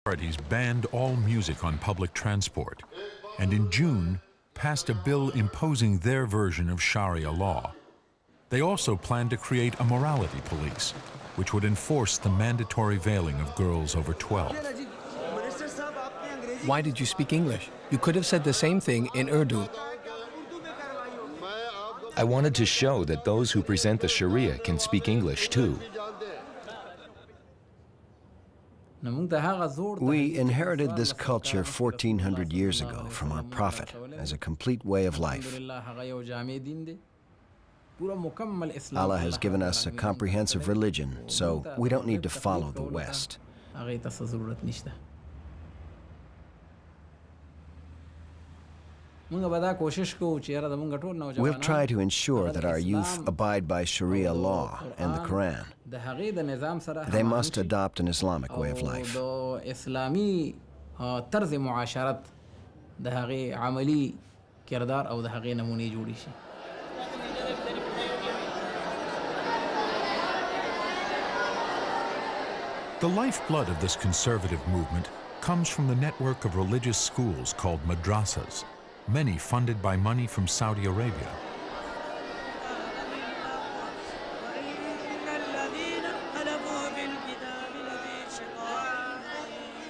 authorities banned all music on public transport, and in June passed a bill imposing their version of Sharia law. They also planned to create a morality police, which would enforce the mandatory veiling of girls over 12. Why did you speak English? You could have said the same thing in Urdu. I wanted to show that those who present the Sharia can speak English too. We inherited this culture 1,400 years ago from our Prophet as a complete way of life. Allah has given us a comprehensive religion, so we don't need to follow the West. We'll try to ensure that our youth abide by Sharia law and the Quran. They must adopt an Islamic way of life. The lifeblood of this conservative movement comes from the network of religious schools called madrasas, many funded by money from Saudi Arabia.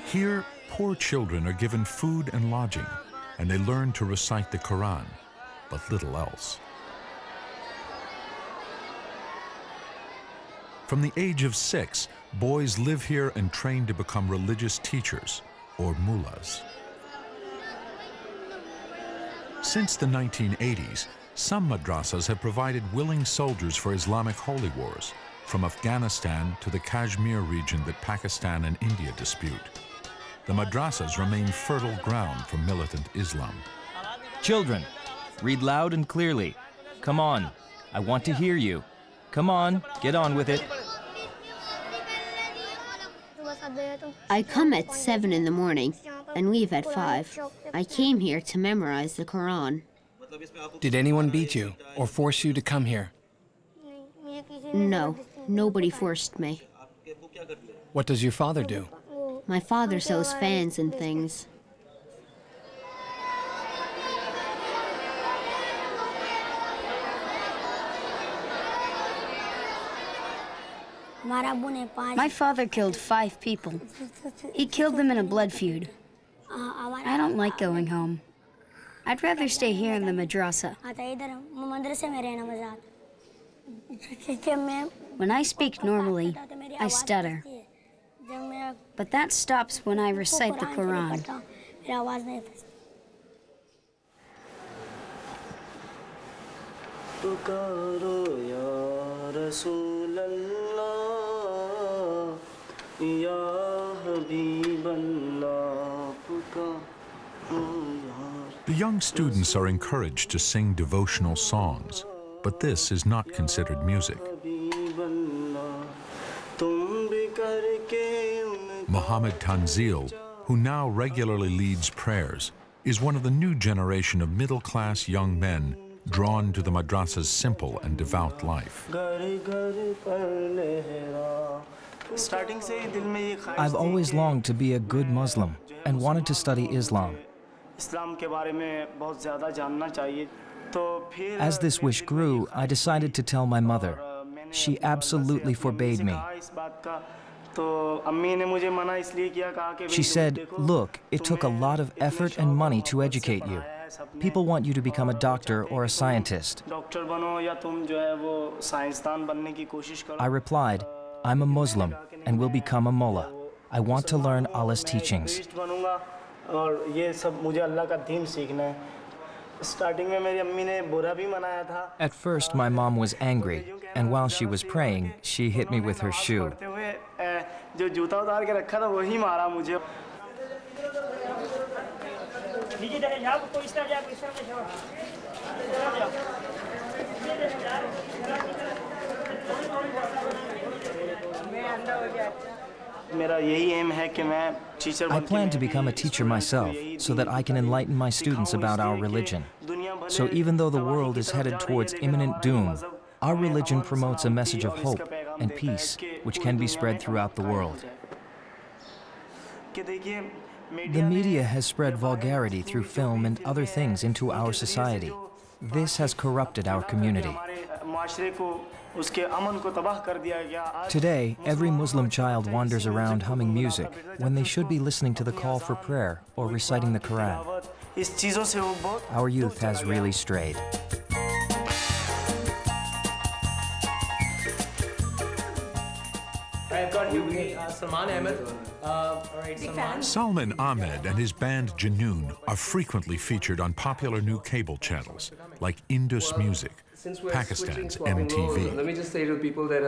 Here, poor children are given food and lodging, and they learn to recite the Quran, but little else. From the age of 6, boys live here and train to become religious teachers, or mullahs. Since the 1980s, some madrasas have provided willing soldiers for Islamic holy wars, from Afghanistan to the Kashmir region that Pakistan and India dispute. The madrasas remain fertile ground for militant Islam. Children, read loud and clearly. Come on, I want to hear you. Come on, get on with it. I come at 7 in the morning and leave at 5. I came here to memorize the Quran. Did anyone beat you or force you to come here? No, nobody forced me. What does your father do? My father sells fans and things. My father killed 5 people. He killed them in a blood feud. I don't like going home. I'd rather stay here in the madrasa. When I speak normally, I stutter. But that stops when I recite the Quran. The young students are encouraged to sing devotional songs, but this is not considered music. Muhammad Tanzil, who now regularly leads prayers, is one of the new generation of middle-class young men drawn to the madrasa's simple and devout life. I've always longed to be a good Muslim and wanted to study Islam. As this wish grew, I decided to tell my mother. She absolutely forbade me. She said, "Look, it took a lot of effort and money to educate you. People want you to become a doctor or a scientist." I replied, "I'm a Muslim and will become a mullah. I want to learn Allah's teachings." At first, my mom was angry, and while she was praying, she hit me with her shoe. I plan to become a teacher myself so that I can enlighten my students about our religion. So even though the world is headed towards imminent doom, our religion promotes a message of hope and peace which can be spread throughout the world. The media has spread vulgarity through film and other things into our society. This has corrupted our community. Today, every Muslim child wanders around humming music when they should be listening to the call for prayer or reciting the Quran. Our youth has really strayed. I've got with me Salman Ahmad. Salman. Salman Ahmad and his band Junoon are frequently featured on popular new cable channels like Indus Music, Pakistan's MTV. Let me just say to people that...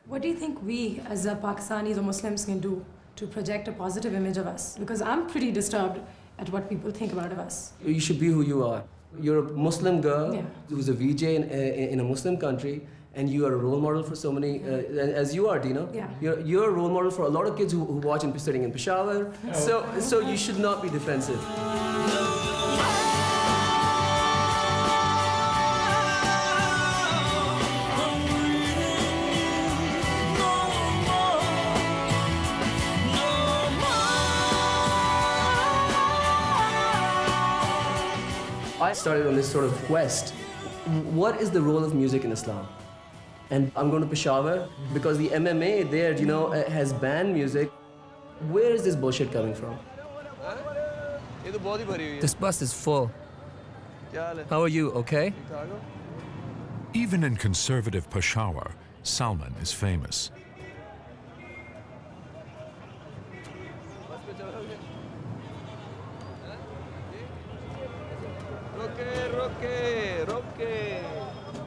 What do you think we as Pakistanis or Muslims can do to project a positive image of us? Because I'm pretty disturbed at what people think about us. You should be who you are. You're a Muslim girl who's a VJ in a Muslim country, and you are a role model for so many, as you are, Dina. You're a role model for a lot of kids who watch and sitting in Peshawar. So you should not be defensive. I started on this sort of quest. What is the role of music in Islam? And I'm going to Peshawar because the MMA there, you know, has banned music. Where is this bullshit coming from? This bus is full. How are you, okay? Even in conservative Peshawar, Salman is famous.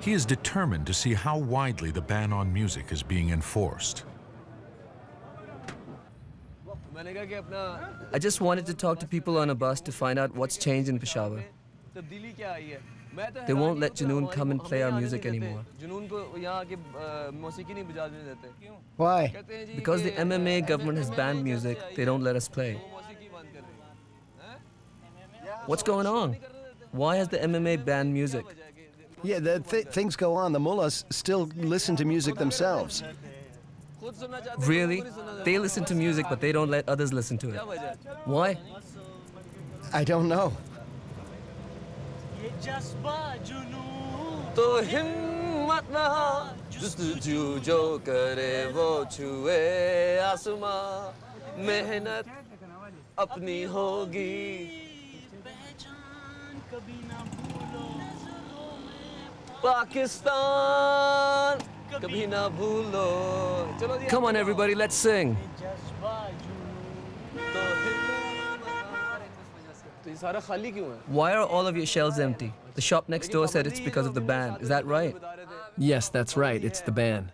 He is determined to see how widely the ban on music is being enforced. I just wanted to talk to people on a bus to find out what's changed in Peshawar. They won't let Junoon come and play our music anymore. Why? Because the MMA government has banned music, they don't let us play. What's going on? Why has the MMA banned music? Yeah, things go on. The mullahs still listen to music themselves. Really? They listen to music, but they don't let others listen to it. Why? I don't know. Come on, everybody, let's sing. Why are all of your shelves empty? The shop next door said it's because of the ban. Is that right? Yes, that's right. It's the ban.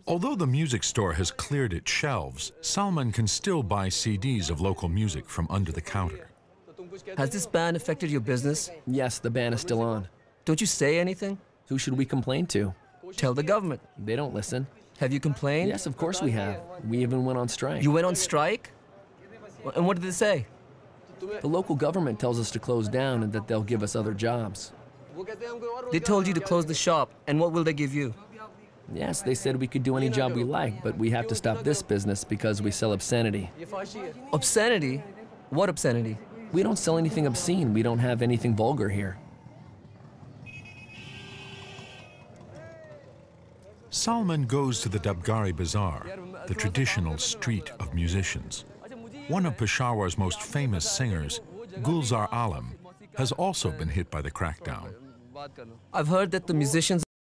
Although the music store has cleared its shelves, Salman can still buy CDs of local music from under the counter. Has this ban affected your business? Yes, the ban is still on. Don't you say anything? Who should we complain to? Tell the government. They don't listen. Have you complained? Yes, of course we have. We even went on strike. You went on strike? And what did they say? The local government tells us to close down and that they'll give us other jobs. They told you to close the shop, and what will they give you? Yes, they said we could do any job we like, but we have to stop this business because we sell obscenity. Obscenity? What obscenity? We don't sell anything obscene. We don't have anything vulgar here. Salman goes to the Dabgari Bazaar, the traditional street of musicians. One of Peshawar's most famous singers, Gulzar Alam, has also been hit by the crackdown. I've heard that the musicians